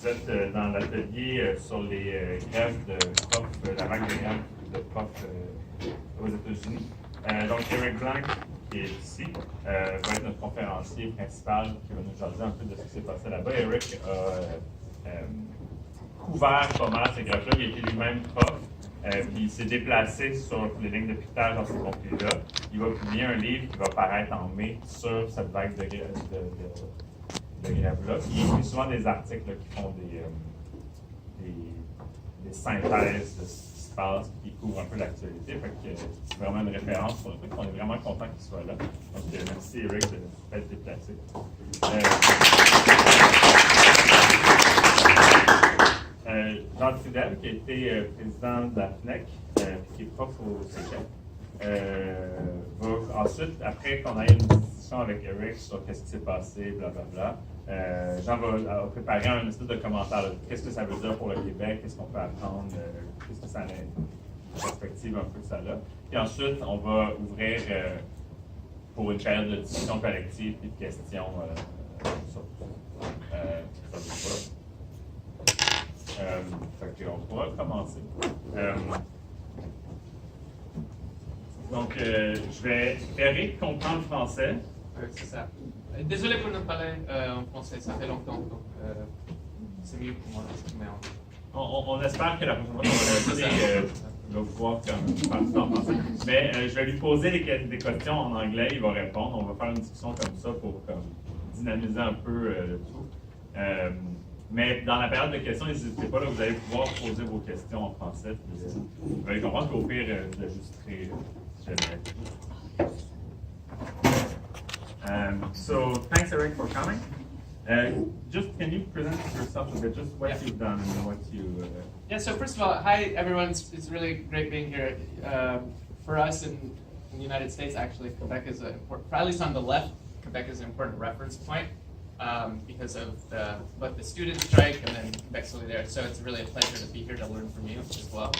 Vous êtes dans l'atelier sur les grèves de profs, la vague de grèves de profs aux États-Unis. Donc, Eric Blanc, qui est ici, va être notre conférencier principal qui va nous jaser un peu de ce qui s'est passé là-bas. Eric a couvert pas mal ces grèves-là. Il a été lui-même prof, puis il s'est déplacé sur les lignes de piquetage dans ces conflits-là. Il va publier un livre qui va paraître en mai sur cette vague de grève-là. Il écrit souvent des articles là, qui font des synthèses de ce qui se passe, qui couvrent un peu l'actualité. Fait que c'est vraiment une référence pour le truc. On est vraiment content qu'il soit là. Donc, merci Eric de s'être déplacé. Jean Fidel, qui a été président de la FNEC, qui est prof au secteur, va ensuite, après qu'on ait une discussion avec Eric sur qu'est-ce qui s'est passé, blablabla, Jean va préparer un espèce de commentaire. Qu'est-ce que ça veut dire pour le Québec? Qu'est-ce qu'on peut apprendre? Qu'est-ce que ça a une perspective un peu de ça là? Puis ensuite, on va ouvrir pour une période de discussion collective et de questions sur ça. Fait qu'on pourra commencer. Donc, je vais espérer comprendre le français. C'est ça. Désolé pour ne parler en français, ça fait longtemps, donc c'est mieux pour moi de s'exprimer en on espère que la prochaine fois va pouvoir parler en français. Mais je vais lui poser des questions en anglais, il va répondre. On va faire une discussion comme ça pour dynamiser un peu le tout. Mais dans la période de questions, n'hésitez pas, là, vous allez pouvoir poser vos questions en français. Vous allez comprendre qu'au pire, je l'ajusterai si jamais. So thanks, Eric, for coming. Just can you present yourself a bit, just what you've done and what you... Yeah, so first of all, hi everyone, it's really great being here. For us in the United States, actually, Quebec is at least on the left, Quebec is an important reference point. Because of both the student strike and then Quebec Solidaire. So it's really a pleasure to be here to learn from you as well.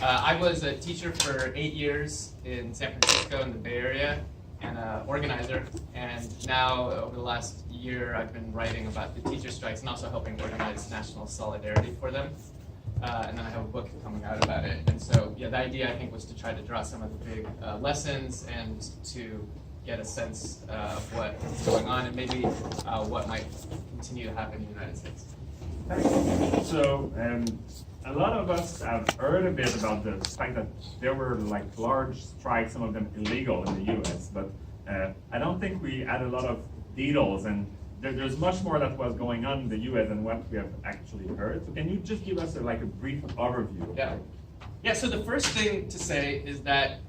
I was a teacher for 8 years in San Francisco in the Bay Area and an organizer. And now over the last year, I've been writing about the teacher strikes and also helping organize national solidarity for them. And then I have a book coming out about it. And so yeah, the idea I think was to try to draw some of the big lessons and to get a sense of what's going on and maybe what might continue to happen in the United States. So, a lot of us have heard a bit about the fact that there were like large strikes, some of them illegal in the US, but I don't think we had a lot of details, and there's much more that was going on in the US than what we have actually heard. So can you just give us a brief overview? Yeah, so the first thing to say is that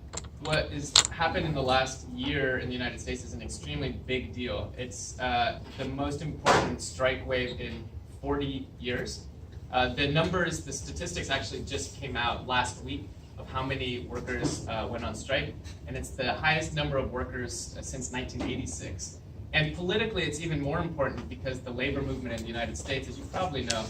what has happened in the last year in the United States is an extremely big deal. It's the most important strike wave in 40 years. The numbers, the statistics actually just came out last week of how many workers went on strike, and it's the highest number of workers since 1986. And politically, it's even more important because the labor movement in the United States, as you probably know,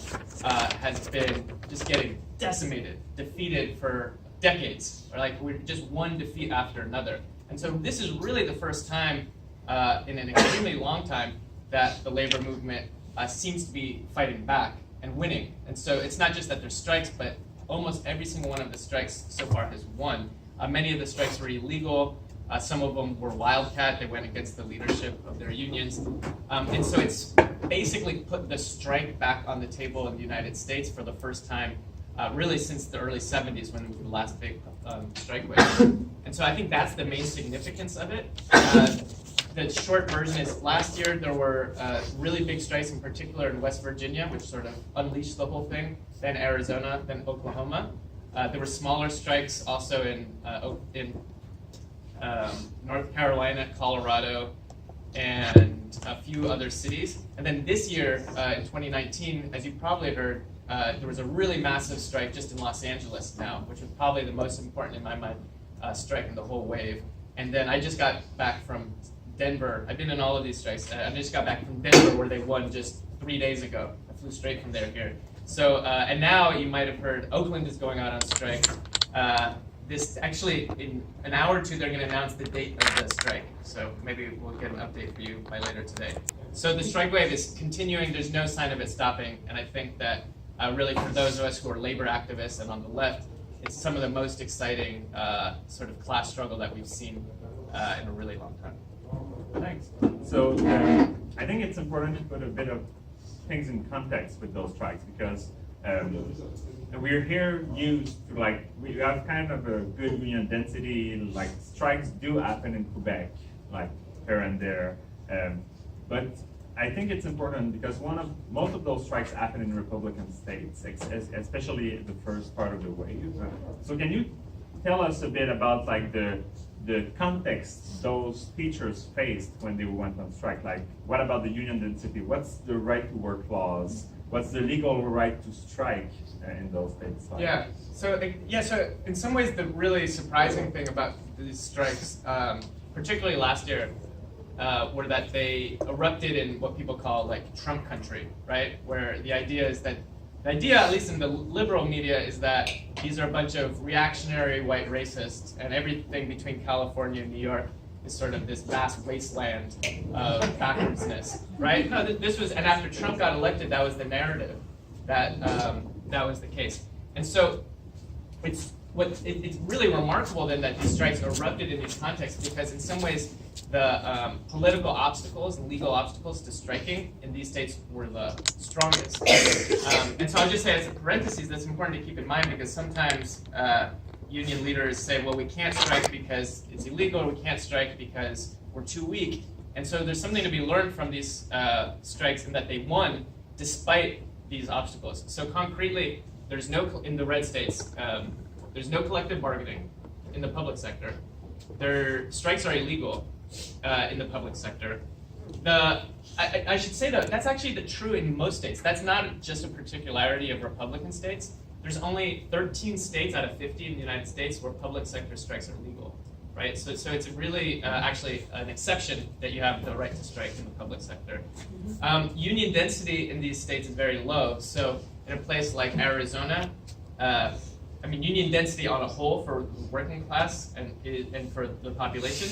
has been just getting decimated, defeated for decades, or we're just one defeat after another. And so this is really the first time in an extremely long time that the labor movement seems to be fighting back and winning. And so it's not just that there's strikes, but almost every single one of the strikes so far has won. Many of the strikes were illegal. Some of them were wildcat. They went against the leadership of their unions. And so it's basically put the strike back on the table in the United States for the first time really since the early 70s when the last big strike wave. And so I think that's the main significance of it. The short version is last year there were really big strikes, in particular in West Virginia, which sort of unleashed the whole thing, then Arizona, then Oklahoma. There were smaller strikes also in North Carolina, Colorado, and a few other cities. And then this year, in 2019, as you probably heard, there was a really massive strike just in Los Angeles now, which was probably the most important in my mind strike in the whole wave. And then I just got back from Denver. I've been in all of these strikes. I just got back from Denver where they won just 3 days ago. I flew straight from there here. So, and now you might have heard Oakland is going out on strike. this actually, in an hour or two, they're going to announce the date of the strike. So maybe we'll get an update for you by later today. So the strike wave is continuing. There's no sign of it stopping. And I think that really for those of us who are labor activists and on the left, it's some of the most exciting sort of class struggle that we've seen in a really long time. Thanks. So I think it's important to put a bit of things in context with those strikes, because we're here used to, like, we have kind of a good union density, like strikes do happen in Quebec, like here and there. But I think it's important because most of those strikes happen in Republican states, especially the first part of the wave. So can you tell us a bit about like the context those teachers faced when they went on strike? Like, what about the union density? What's the right to work clause? What's the legal right to strike in those states? Yeah. So in some ways, the really surprising thing about these strikes, particularly last year, were that they erupted in what people call like Trump country, right? Where the idea is that, at least in the liberal media, is that these are a bunch of reactionary white racists, and everything between California and New York is sort of this vast wasteland of backwardsness, right? No, this was, and after Trump got elected, that was the narrative, that that was the case. And so it's really remarkable then that these strikes erupted in these contexts, because in some ways the political obstacles and legal obstacles to striking in these states were the strongest. And so I'll just say as a parenthesis, that's important to keep in mind, because sometimes union leaders say, well, we can't strike because it's illegal, or we can't strike because we're too weak. And so there's something to be learned from these strikes, in that they won despite these obstacles. So concretely, there's no, in the red states, there's no collective bargaining in the public sector. Their strikes are illegal in the public sector. I should say that that's actually true in most states. That's not just a particularity of Republican states. There's only 13 states out of 50 in the United States where public sector strikes are legal, right? So it's really actually an exception that you have the right to strike in the public sector. Union density in these states is very low. So in a place like Arizona, union density on a whole for the working class and for the population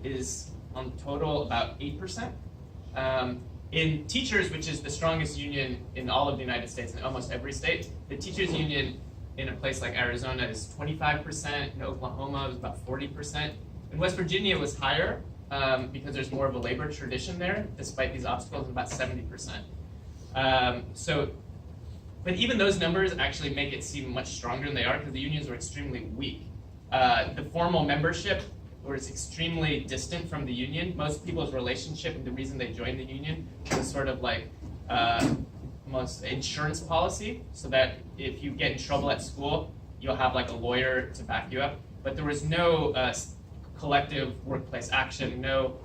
is on total about 8%. In teachers, which is the strongest union in all of the United States, in almost every state, the teachers union in a place like Arizona is 25%, in Oklahoma it was about 40%. In West Virginia it was higher because there's more of a labor tradition there, despite these obstacles, about 70%. But even those numbers actually make it seem much stronger than they are, because the unions were extremely weak. The formal membership was extremely distant from the union. Most people's relationship and the reason they joined the union was sort of like almost insurance policy, so that if you get in trouble at school, you'll have like a lawyer to back you up. But there was no collective workplace action, no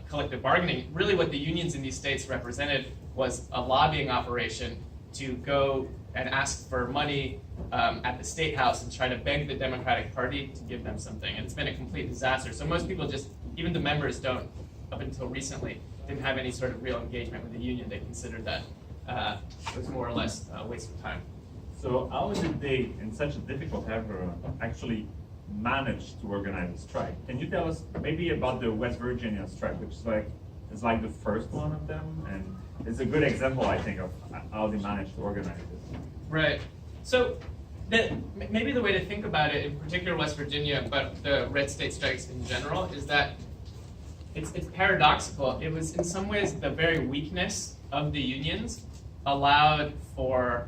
collective bargaining. Really what the unions in these states represented was a lobbying operation to go and ask for money at the State House and try to beg the Democratic Party to give them something. And it's been a complete disaster. So most people just, even the members don't, up until recently, didn't have any sort of real engagement with the union. They considered that it was more or less a waste of time. So how did they, in such a difficult era, actually manage to organize a strike? Can you tell us maybe about the West Virginia strike, which is like the first one of them, and it's a good example, I think, of how they managed to organize it. Right. So maybe the way to think about it, in particular West Virginia, but the red state strikes in general, is that it's paradoxical. It was in some ways the very weakness of the unions allowed for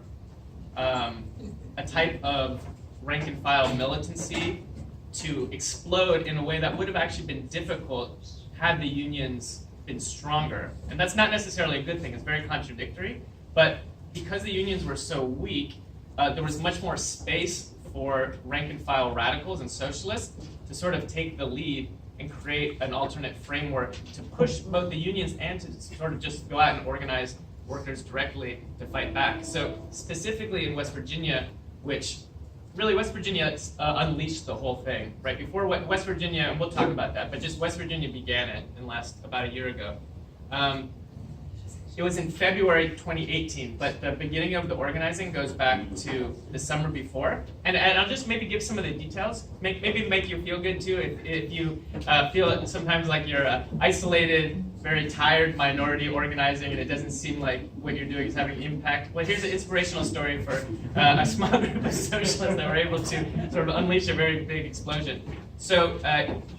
a type of rank and file militancy to explode in a way that would have actually been difficult had the unions been stronger. And that's not necessarily a good thing. It's very contradictory. But because the unions were so weak, there was much more space for rank and file radicals and socialists to sort of take the lead and create an alternate framework to push both the unions and to sort of just go out and organize workers directly to fight back. So specifically in West Virginia, which really West Virginia unleashed the whole thing, right? Before West Virginia, and we'll talk about that, but just West Virginia began it in about a year ago. It was in February 2018, but the beginning of the organizing goes back to the summer before. And I'll just maybe give some of the details, maybe make you feel good too if you feel sometimes like you're an isolated, very tired minority organizing and it doesn't seem like what you're doing is having impact. Well, here's an inspirational story for a small group of socialists that were able to sort of unleash a very big explosion. So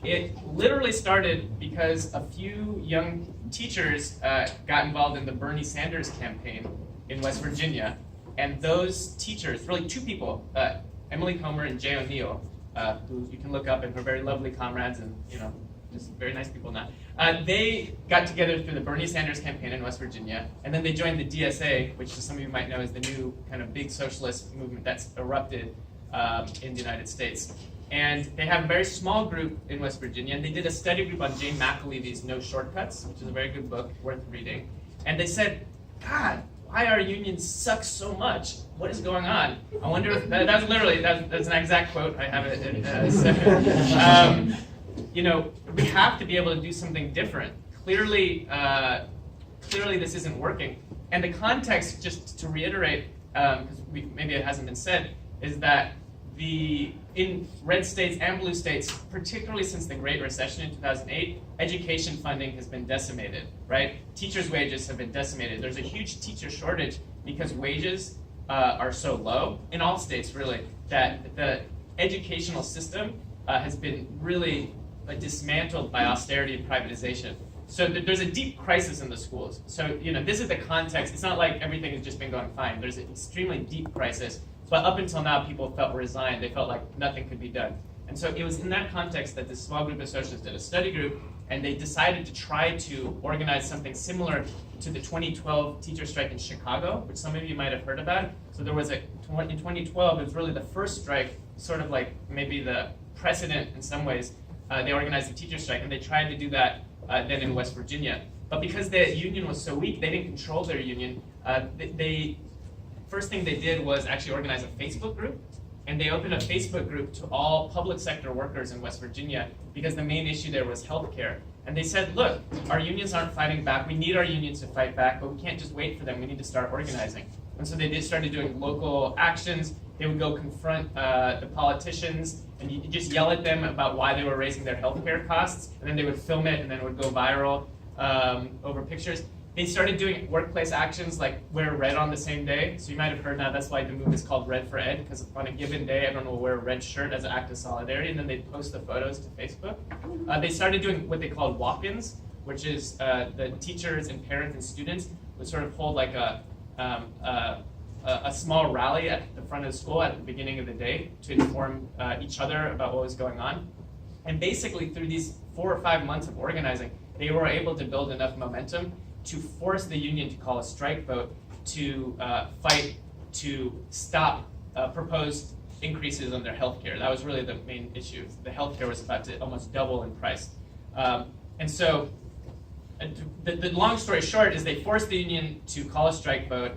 it literally started because a few young teachers got involved in the Bernie Sanders campaign in West Virginia. And those teachers, really two people, Emily Comer and Jay O'Neill, who you can look up and are very lovely comrades and just very nice people now. They got together through the Bernie Sanders campaign in West Virginia, and then they joined the DSA, which some of you might know is the new kind of big socialist movement that's erupted in the United States. And they have a very small group in West Virginia, and they did a study group on Jane McAlevy's No Shortcuts, which is a very good book, worth reading. And they said, God, why our unions suck so much? What is going on? I wonder if, that's literally, that's an exact quote, I have it in we have to be able to do something different. Clearly this isn't working. And the context, just to reiterate, because maybe it hasn't been said, is that in red states and blue states, particularly since the Great Recession in 2008, education funding has been decimated, right? Teachers' wages have been decimated. There's a huge teacher shortage because wages are so low in all states, really, that the educational system has been really dismantled by austerity and privatization. So there's a deep crisis in the schools. So this is the context. It's not like everything has just been going fine. There's an extremely deep crisis. But up until now, people felt resigned. They felt like nothing could be done. And so it was in that context that this small group of socialists did a study group, and they decided to try to organize something similar to the 2012 teacher strike in Chicago, which some of you might have heard about. So there was in 2012, it was really the first strike, sort of like maybe the precedent in some ways. They organized a teacher strike, and they tried to do that then in West Virginia. But because the union was so weak, they didn't control their union. First thing they did was actually organize a Facebook group, and they opened a Facebook group to all public sector workers in West Virginia because the main issue there was healthcare. And they said, look, our unions aren't fighting back. We need our unions to fight back, but we can't just wait for them. We need to start organizing. And so they started doing local actions. They would go confront the politicians, and you just yell at them about why they were raising their healthcare costs, and then they would film it, and then it would go viral over pictures. They started doing workplace actions like wear red on the same day. So you might have heard now that's why the movement is called Red for Ed, because on a given day everyone will wear a red shirt as an act of solidarity, and then they'd post the photos to Facebook. They started doing what they called walk-ins, which is the teachers and parents and students would sort of hold like a small rally at the front of the school at the beginning of the day to inform each other about what was going on. And basically through these 4 or 5 months of organizing, they were able to build enough momentum to force the union to call a strike vote to fight to stop proposed increases on their health care. That was really the main issue. The health care was about to almost double in price. And so the long story short is they forced the union to call a strike vote.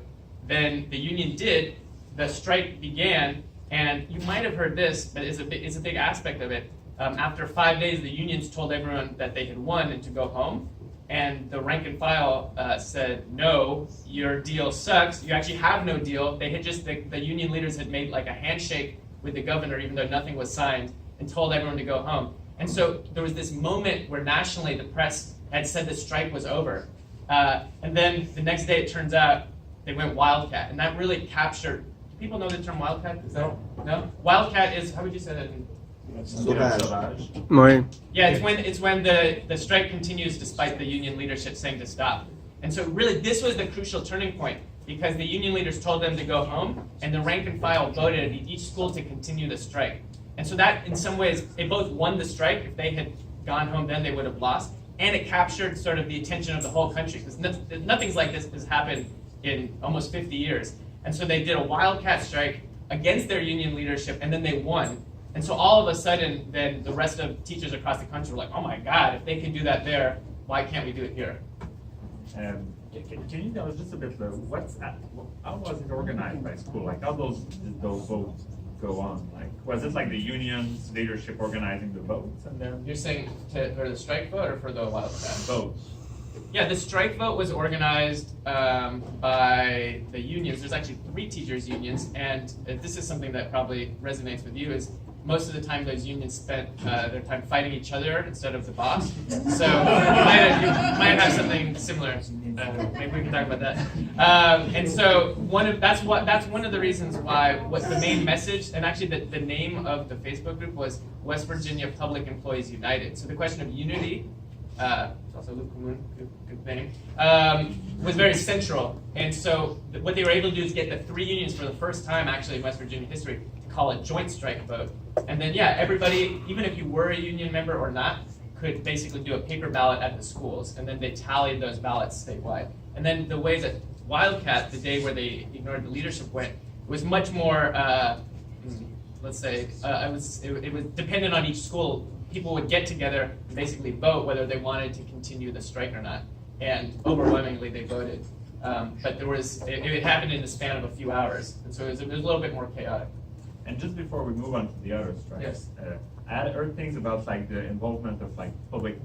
Then the union did, the strike began, and you might have heard this, but it's a big aspect of it. After 5 days, the unions told everyone that they had won and to go home. And the rank and file said, no, your deal sucks. You actually have no deal. They had just, the union leaders had made like a handshake with the governor, even though nothing was signed, and told everyone to go home. And so there was this moment where nationally the press had said the strike was over. And then the next day it turns out they went wildcat. And that really captured, do people know the term wildcat? Is that, no? Wildcat is, how would you say that in Yeah, it's when the strike continues despite the union leadership saying to stop. And so really this was the crucial turning point because the union leaders told them to go home and the rank and file voted at each school to continue the strike. And so that in some ways, they both won the strike. If they had gone home then they would have lost. And it captured sort of the attention of the whole country because nothing's like this has happened in almost 50 years. And so they did a wildcat strike against their union leadership and then they won. And so all of a sudden, then the rest of teachers across the country were like, oh my God, if they can do that there, why can't we do it here? Can you tell us just a bit, how was it organized by school? Like how did those votes go on? Like, was it like the union's leadership organizing the votes and then? You're saying for the strike vote or for the wildcat? Votes. Yeah, the strike vote was organized by the unions. There's actually 3 teachers' unions, and this is something that probably resonates with you, is most of the time those unions spent their time fighting each other instead of the boss. So you might have something similar. Maybe we can talk about that. And so that's one of the reasons why the main message, and actually the name of the Facebook group was West Virginia Public Employees United. So the question of unity, it's also LUTTE COMMUNE, good name, was very central. And so what they were able to do is get the 3 unions for the first time actually in West Virginia history to call a joint strike vote. And then yeah, everybody, even if you were a union member or not, could basically do a paper ballot at the schools, and then they tallied those ballots statewide. And then the way that Wildcat, the day where they ignored the leadership, went was much more, let's say, it was dependent on each school. People would get together and basically vote whether they wanted to continue the strike or not, and overwhelmingly they voted. But it happened in the span of a few hours, and so it was a little bit more chaotic. And just before we move on to the other strikes, yes. I had heard things about like the involvement of like public,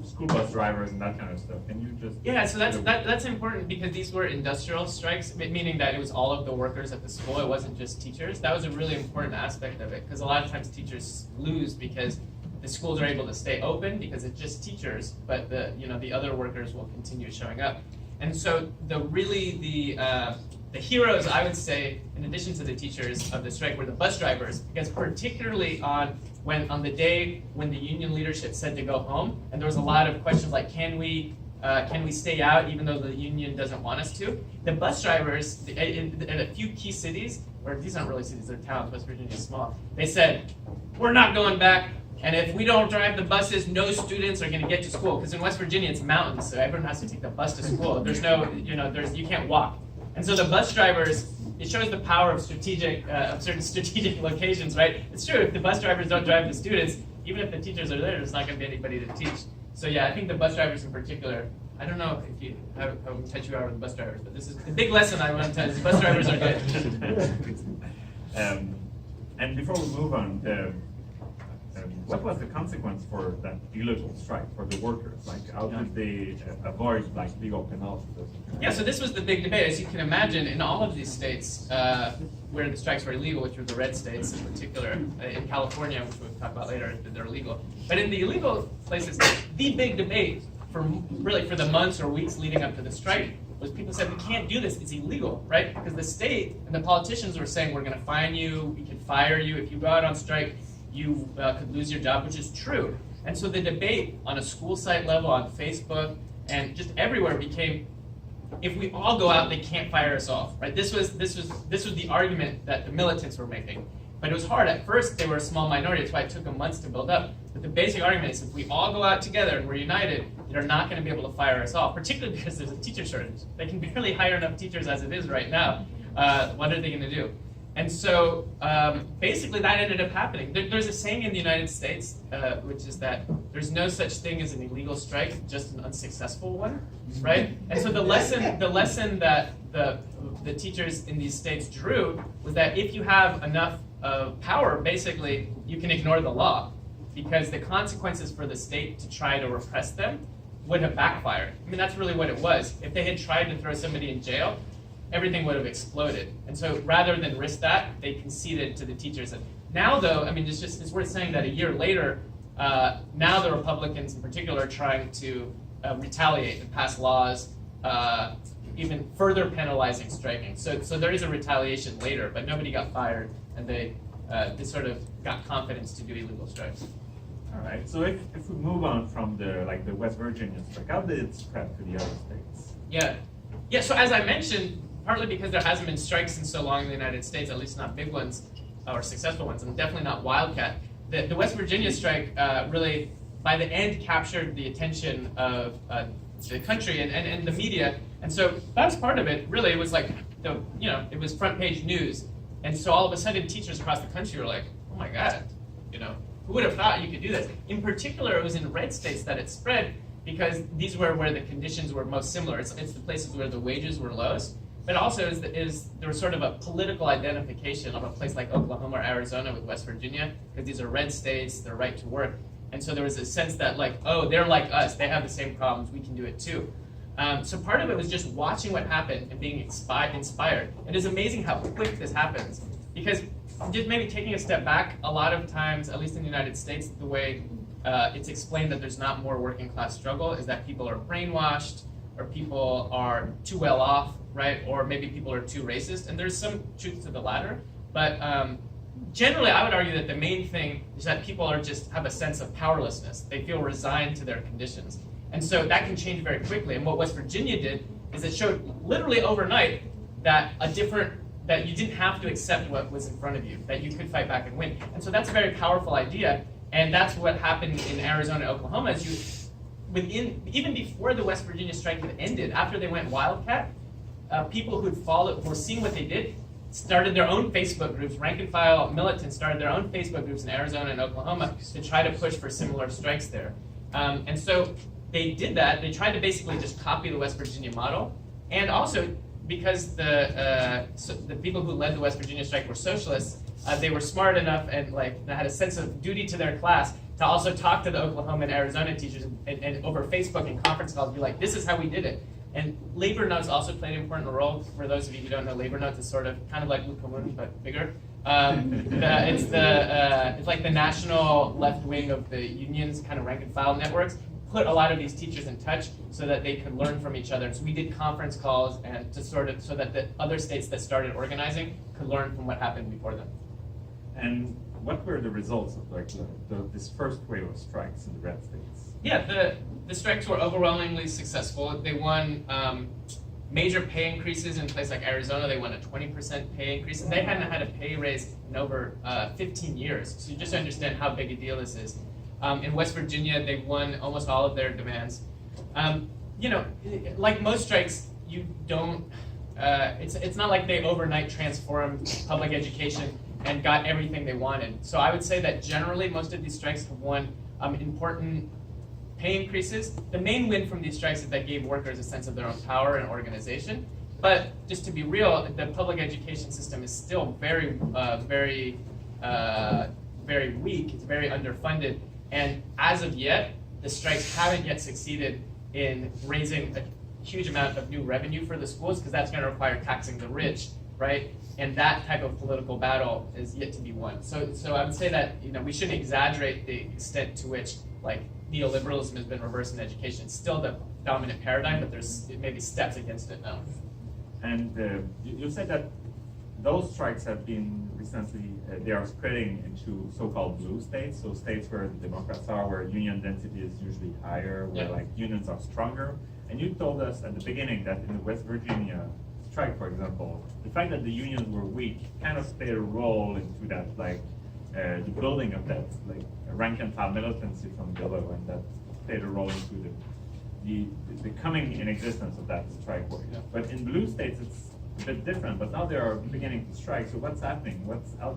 school bus drivers and that kind of stuff. Can you just? Yeah, so that's important because these were industrial strikes, meaning that it was all of the workers at the school. It wasn't just teachers. That was a really important aspect of it because a lot of times teachers lose because the schools are able to stay open because it's just teachers, but the other workers will continue showing up. And so the heroes, I would say, in addition to the teachers of the strike, were the bus drivers, because particularly on the day when the union leadership said to go home, and there was a lot of questions like, can we stay out even though the union doesn't want us to? The bus drivers in a few key cities, or these aren't really cities, they're towns, West Virginia is small, they said, we're not going back, and if we don't drive the buses, no students are going to get to school, because in West Virginia it's mountains, so everyone has to take the bus to school. There's no, you can't walk. And so the bus drivers, it shows the power of certain strategic locations, right? It's true, if the bus drivers don't drive the students, even if the teachers are there, there's not going to be anybody to teach. So yeah, I think the bus drivers in particular, I don't know if how in touch you are with the bus drivers, but this is the big lesson I want to tell you, bus drivers are good. And before we move on, what was the consequence for that illegal strike for the workers? Like, how did they avoid like legal penalties? Yeah, so this was the big debate. As you can imagine, in all of these states where the strikes were illegal, which were the red states in particular, in California, which we'll talk about later, they're illegal. But in the illegal places, the big debate for the months or weeks leading up to the strike was people said, we can't do this, it's illegal, right? Because the state and the politicians were saying, we're going to fine you, we can fire you, if you go out on strike, you could lose your job, which is true. And so the debate on a school site level, on Facebook, and just everywhere became, if we all go out, they can't fire us off, right? This was the argument that the militants were making. But it was hard. At first, they were a small minority. That's why it took them months to build up. But the basic argument is if we all go out together and we're united, they're not going to be able to fire us off, particularly because there's a teacher shortage. They can barely hire enough teachers as it is right now. What are they going to do? And so basically that ended up happening. There's a saying in the United States, which is that there's no such thing as an illegal strike, just an unsuccessful one, right? And so the lesson that the teachers in these states drew was that if you have enough power, basically, you can ignore the law, because the consequences for the state to try to repress them would have backfired. I mean, that's really what it was. If they had tried to throw somebody in jail, everything would have exploded. And so rather than risk that, they conceded to the teachers. And now, though, I mean, it's worth saying that a year later, now the Republicans in particular are trying to retaliate and pass laws even further penalizing striking. So there is a retaliation later, but nobody got fired, and they sort of got confidence to do illegal strikes. All right. So if we move on from the West Virginia strike, how did it spread to the other states? Yeah. So as I mentioned, partly because there hasn't been strikes in so long in the United States, at least not big ones or successful ones, and definitely not Wildcat. The West Virginia strike really, by the end, captured the attention of the country and the media, and so that's part of it. Really, it was like it was front page news, and so all of a sudden, teachers across the country were like, "Oh my God, who would have thought you could do this?" In particular, it was in red states that it spread because these were where the conditions were most similar. It's the places where the wages were lowest. But also, there was sort of a political identification of a place like Oklahoma or Arizona with West Virginia, because these are red states, they're right to work. And so there was a sense that like, oh, they're like us, they have the same problems, we can do it too. So part of it was just watching what happened and being inspired. It is amazing how quick this happens. Because just maybe taking a step back, a lot of times, at least in the United States, the way it's explained that there's not more working class struggle is that people are brainwashed, or people are too well off, right? Or maybe people are too racist. And there's some truth to the latter. But generally, I would argue that the main thing is that people have a sense of powerlessness. They feel resigned to their conditions. And so that can change very quickly. And what West Virginia did is it showed literally overnight that that you didn't have to accept what was in front of you, that you could fight back and win. And so that's a very powerful idea. And that's what happened in Arizona and Oklahoma. Even before the West Virginia strike had ended, after they went wildcat, people who were seeing what they did, started their own Facebook groups. Rank and file militants started their own Facebook groups in Arizona and Oklahoma to try to push for similar strikes there. And so they did that. They tried to basically just copy the West Virginia model. And also, because the people who led the West Virginia strike were socialists, they were smart enough and they had a sense of duty to their class to also talk to the Oklahoma and Arizona teachers and over Facebook and conference calls be like, this is how we did it. And labor notes also played an important role. For those of you who don't know, labor notes is sort of kind of like LUTTE COMMUNE, but bigger. It's like the national left wing of the unions, kind of rank and file networks, put a lot of these teachers in touch so that they could learn from each other. So we did conference calls and so that the other states that started organizing could learn from what happened before them. And what were the results of this first wave of strikes in the red states? Yeah, the strikes were overwhelmingly successful. They won major pay increases in places like Arizona. They won a 20% pay increase, and they hadn't had a pay raise in over 15 years. So you just understand how big a deal this is. In West Virginia, they won almost all of their demands. Like most strikes, you don't. It's not like they overnight transformed public education and got everything they wanted. So I would say that generally, most of these strikes have won important pay increases. The main win from these strikes is that gave workers a sense of their own power and organization. But just to be real, the public education system is still very weak. It's very underfunded. And as of yet, the strikes haven't yet succeeded in raising a huge amount of new revenue for the schools, because that's going to require taxing the rich, right? And that type of political battle is yet to be won. So I would say that we shouldn't exaggerate the extent to which neoliberalism has been reversed in education. It's still the dominant paradigm, but there's maybe steps against it now. And you said that those strikes have been recently, they are spreading into so-called blue states, so states where the Democrats are, where union density is usually higher, where unions are stronger. And you told us at the beginning that in the West Virginia strike, for example, the fact that the unions were weak kind of played a role into that, the building of that, rank and file militancy from below, and that played a role into the coming in existence of that strike wave. Yeah. But in blue states, it's a bit different. But now they are beginning to strike. So what's happening? How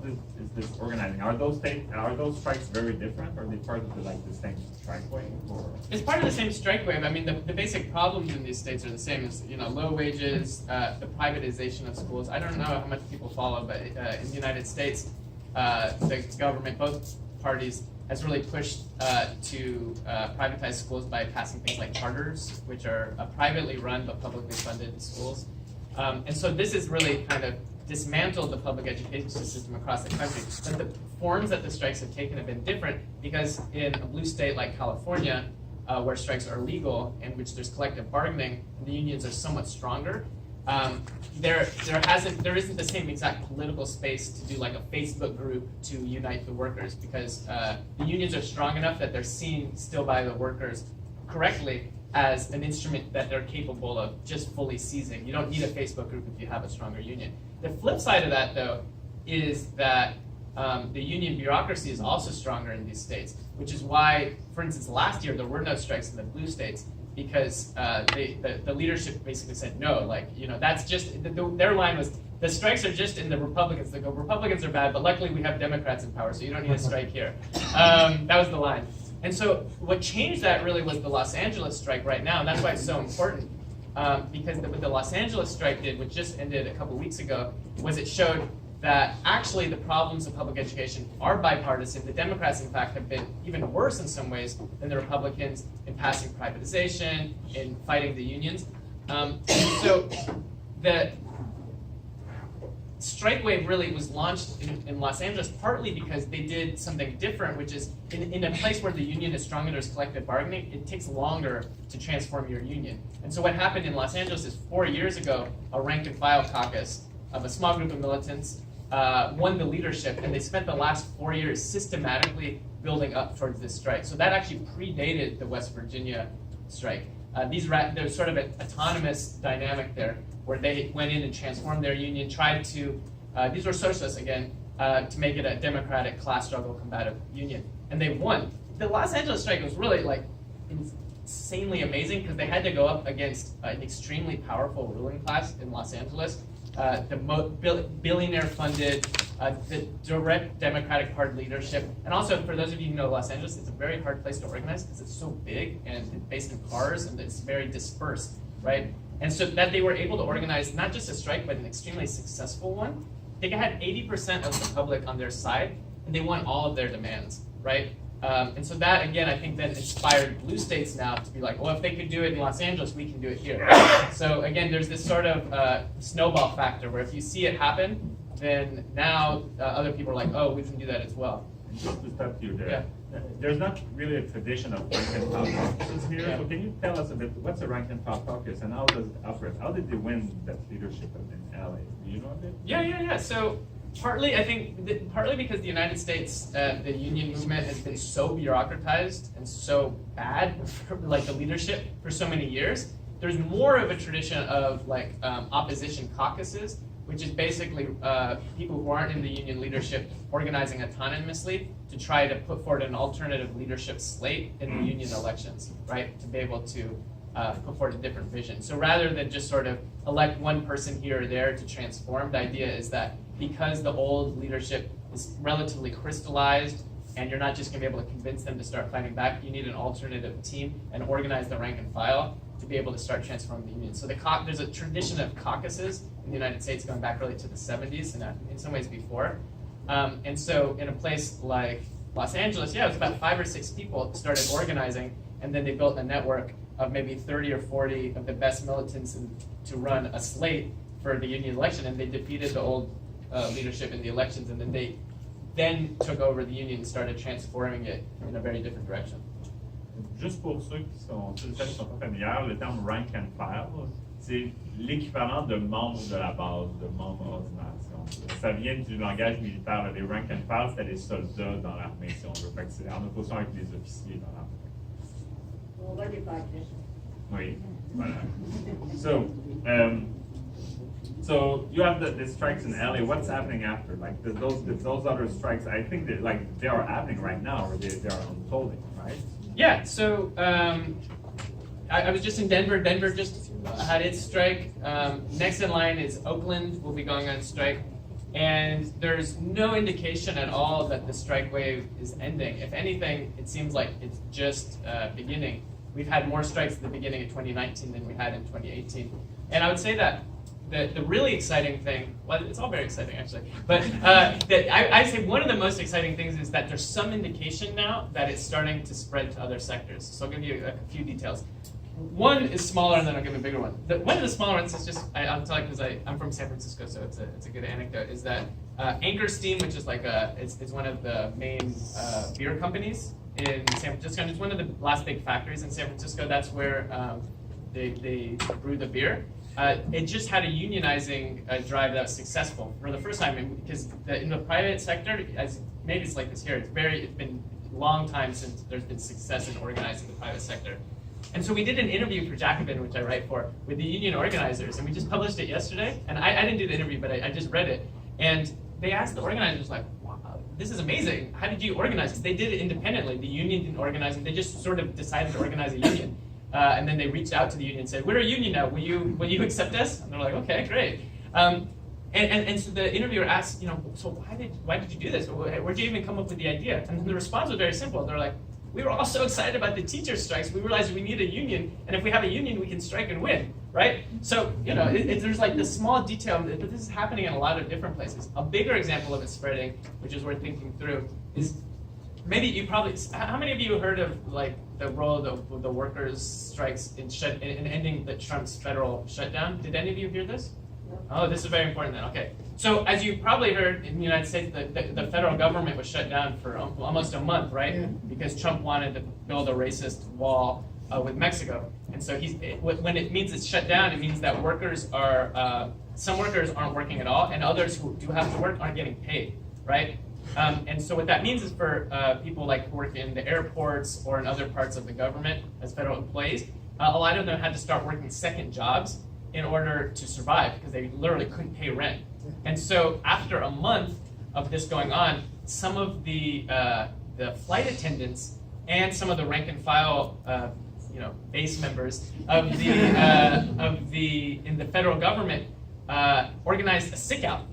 is this organizing? Are those strikes very different? Are they part of the same strike wave? Or? It's part of the same strike wave. I mean, the basic problems in these states are the same. As low wages, the privatization of schools. I don't know how much people follow, but in the United States, the government, both parties, has really pushed to privatize schools by passing things like charters, which are privately run but publicly funded schools. And so this has really kind of dismantled the public education system across the country. But the forms that the strikes have taken have been different, because in a blue state like California, where strikes are legal and which there's collective bargaining, the unions are somewhat stronger. There isn't the same exact political space to do a Facebook group to unite the workers, because the unions are strong enough that they're seen still by the workers correctly as an instrument that they're capable of just fully seizing. You don't need a Facebook group if you have a stronger union. The flip side of that, though, is that the union bureaucracy is also stronger in these states, which is why, for instance, last year there were no strikes in the blue states, because the leadership basically said no. That's just their line was, the strikes are just in the Republicans. They go, Republicans are bad, but luckily we have Democrats in power, so you don't need a strike here. That was the line. And so what changed that really was the Los Angeles strike right now, and that's why it's so important. Because what the Los Angeles strike did, which just ended a couple weeks ago, was it showed that actually the problems of public education are bipartisan. The Democrats, in fact, have been even worse in some ways than the Republicans in passing privatization, in fighting the unions. So the strike wave really was launched in Los Angeles partly because they did something different, which is in a place where the union is strong and there's collective bargaining, it takes longer to transform your union. And so what happened in Los Angeles is 4 years ago, a rank and file caucus of a small group of militants won the leadership, and they spent the last 4 years systematically building up towards this strike. So that actually predated the West Virginia strike. There's sort of an autonomous dynamic there, where they went in and transformed their union, tried to, these were socialists again, to make it a democratic class struggle combative union. And they won. The Los Angeles strike was really like insanely amazing because they had to go up against an extremely powerful ruling class in Los Angeles. The billionaire funded, the direct Democratic Party leadership. And also, for those of you who know Los Angeles, it's a very hard place to organize because it's so big and it's based in cars and it's very dispersed, right? And so that they were able to organize not just a strike, but an extremely successful one. They had 80% of the public on their side, and they won all of their demands, right? And so that, again, I think then inspired blue states now to be like, well, if they could do it in Los Angeles, we can do it here. So again, there's this sort of snowball factor where if you see it happen, then now other people are like, oh, we can do that as well. Just to stop you there. Yeah. There's not really a tradition of rank and file caucuses here. Yeah. So can you tell us a bit, what's a rank and file caucus and how does it operate? How did they win that leadership in LA? Do you know a bit? Yeah. So partly, I think, partly because the United States, the union movement has been so bureaucratized and so bad, like the leadership, for so many years. There's more of a tradition of like opposition caucuses, which is basically people who aren't in the union leadership organizing autonomously to try to put forward an alternative leadership slate in the union elections, right? To be able to put forward a different vision. So rather than just sort of elect one person here or there to transform, the idea is that because the old leadership is relatively crystallized and you're not just going to be able to convince them to start fighting back, you need an alternative team and organize the rank and file to be able to start transforming the union. So there's a tradition of caucuses in the United States going back really to the 70s and in some ways before. And so in a place like Los Angeles, it was about 5 or 6 people started organizing, and then they built a network of maybe 30 or 40 of the best militants to run a slate for the union election, and they defeated the old leadership in the elections, and then they took over the union and started transforming it in a very different direction. Juste pour ceux qui sont pas familiers, le terme rank and file, c'est l'équivalent de membre de la base, de membre ordination. Ça vient du langage militaire. Les rank and file, c'était les soldats dans l'armée, si on veut. Fait que c'est en opposition avec les officiers dans l'armée. On va des politicians. Oui, voilà. So you have the strikes in LA. What's happening after? Like those other strikes, I think they are happening right now, or they are unfolding, right? Yeah. So I was just in Denver. Denver just had its strike. Next in line is Oakland. Will be going on strike, and there's no indication at all that the strike wave is ending. If anything, it seems like it's just beginning. We've had more strikes at the beginning of 2019 than we had in 2018, and I would say that the really exciting thing, well, it's all very exciting actually, but I say one of the most exciting things is that there's some indication now that it's starting to spread to other sectors. So I'll give you a few details. One is smaller, and then I'll give a bigger one. One of the smaller ones is just, I'll tell you because I'm from San Francisco, so it's a good anecdote, is that Anchor Steam, which is like it's one of the main beer companies in San Francisco, and it's one of the last big factories in San Francisco. That's where they brew the beer. It just had a unionizing drive that was successful for the first time, because in the private sector, as maybe it's like this here, it's been a long time since there's been success in organizing the private sector. And so we did an interview for Jacobin, which I write for, with the union organizers, and we just published it yesterday. And I didn't do the interview, but I just read it. And they asked the organizers, like, wow, this is amazing. How did you organize this? They did it independently. The union didn't organize it. They just sort of decided to organize a union. And then they reached out to the union and said, we're a union now. Will you accept us? And they're like, okay, great. And so the interviewer asked, so why did you do this? Where'd you even come up with the idea? And the response was very simple. They're like, we were all so excited about the teacher strikes, we realized we need a union, and if we have a union, we can strike and win, right? So, you know, there's like this small detail, but this is happening in a lot of different places. A bigger example of it spreading, which is worth thinking through, is maybe you probably, how many of you heard of like the role of the workers' strikes in ending the Trump's federal shutdown? Did any of you hear this? Oh, this is very important then. Okay. So as you probably heard, in the United States, the federal government was shut down for almost a month, right? Yeah. Because Trump wanted to build a racist wall with Mexico. And so when it means it's shut down, it means that workers are, some workers aren't working at all, and others who do have to work aren't getting paid, right? And so what that means is for people like who work in the airports or in other parts of the government as federal employees, a lot of them had to start working second jobs in order to survive because they literally couldn't pay rent. And so after a month of this going on, some of the flight attendants and some of the rank and file base members of in the federal government organized a sick out.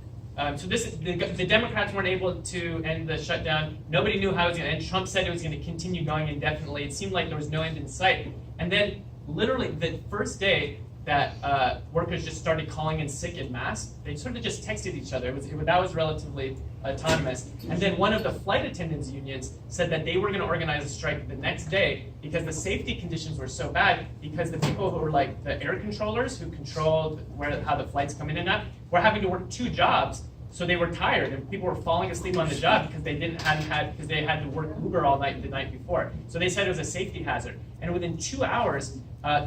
So the Democrats weren't able to end the shutdown. Nobody knew how it was going to end. Trump said it was going to continue going indefinitely. It seemed like there was no end in sight. And then literally the first day that workers just started calling in sick en masse, they sort of just texted each other. That was relatively autonomous. And then one of the flight attendants unions said that they were going to organize a strike the next day because the safety conditions were so bad, because the people who were like the air controllers who controlled how the flights come in and out were having to work 2 jobs. So they were tired, and people were falling asleep on the job because they because they had to work Uber all night the night before. So they said it was a safety hazard. And within 2 hours,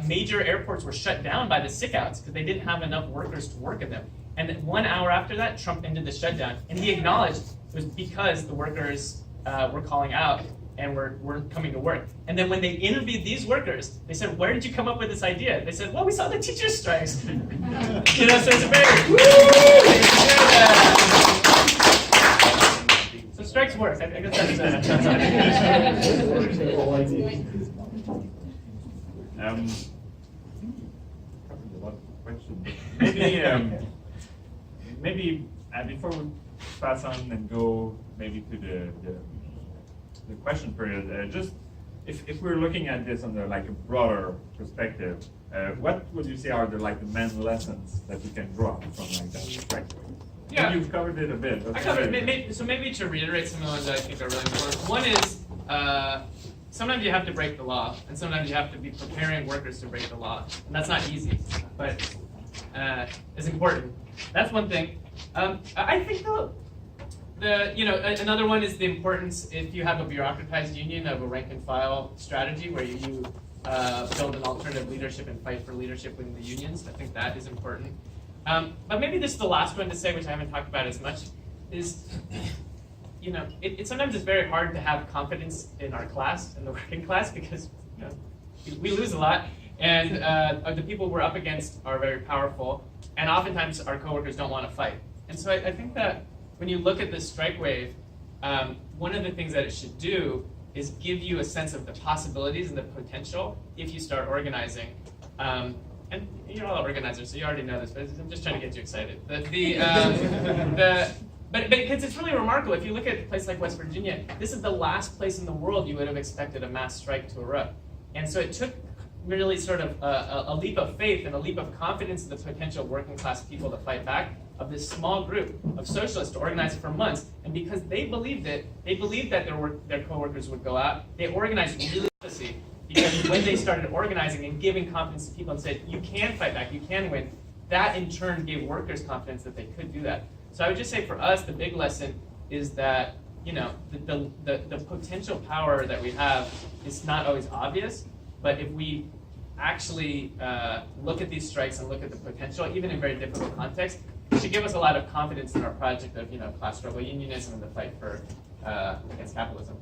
major airports were shut down by the sick-outs because they didn't have enough workers to work in them. And 1 hour after that, Trump ended the shutdown. And he acknowledged it was because the workers were calling out and weren't coming to work. And then when they interviewed these workers, they said, "Where did you come up with this idea?" They said, "Well, we saw the teacher strikes." So it's a very... So strikes work. I guess maybe before we pass on and go maybe to the question period, just if we're looking at this under like a broader perspective, what would you say are the main lessons that we can draw from like that perspective? Yeah, you've covered it a bit. I covered it. So maybe to reiterate some of the ones that I think are really important. One is sometimes you have to break the law, and sometimes you have to be preparing workers to break the law, and that's not easy, but it's important. That's one thing. I think another one is the importance, if you have a bureaucratized union, of a rank and file strategy where you build an alternative leadership and fight for leadership within the unions. I think that is important. But maybe this is the last one to say, which I haven't talked about as much, is sometimes it's very hard to have confidence in our class, in the working class, because we lose a lot, and the people we're up against are very powerful, and oftentimes our coworkers don't want to fight. And so I think that when you look at this strike wave, one of the things that it should do is give you a sense of the possibilities and the potential if you start organizing. And you're all organizers, so you already know this, but I'm just trying to get you excited. But because it's really remarkable, if you look at a place like West Virginia, this is the last place in the world you would have expected a mass strike to erupt. And so it took really sort of a leap of faith and a leap of confidence in the potential working class people to fight back, of this small group of socialists to organize for months. And because they believed it, they believed that their coworkers would go out, they organized really quickly. Because when they started organizing and giving confidence to people and said, you can fight back, you can win, that in turn gave workers confidence that they could do that. So I would just say for us, the big lesson is that the potential power that we have is not always obvious, but if we actually look at these strikes and look at the potential, even in very difficult contexts, it should give us a lot of confidence in our project of class struggle unionism and the fight for against capitalism.